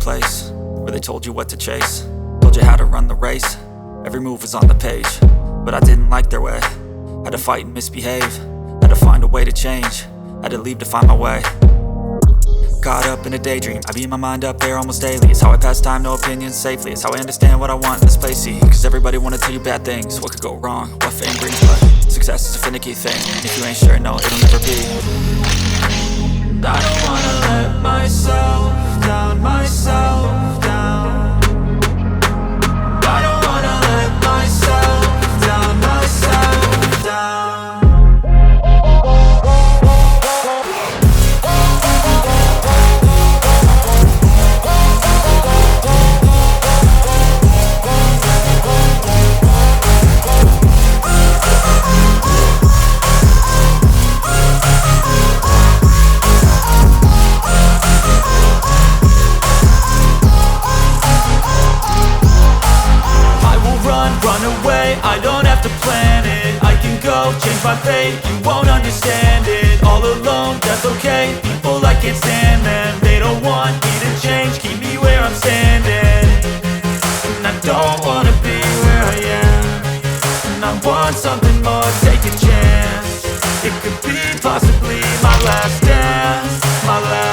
place where they told you what to chase, told you how to run the race. Every move was on the page, but I didn't like their way. Had to fight and misbehave, had to find a way to change, had to leave to find my way. Caught up in a daydream, I beat my mind up there almost daily. It's how I pass time, no opinions safely. It's how I understand what I want in this place, see. Cause everybody wanna tell you bad things, what could go wrong, what fame brings. But success is a finicky thing, and if you ain't sure, no, it'll never be. I don't wanna let myself down, myself down. I don't wanna let myself down, myself down. I don't have to plan it, I can go change my fate. You won't understand it, all alone, that's okay. People I can't stand them, they don't want me to change. Keep me where I'm standing, and I don't wanna be where I am. And I want something more, take a chance. It could be possibly my last dance, my last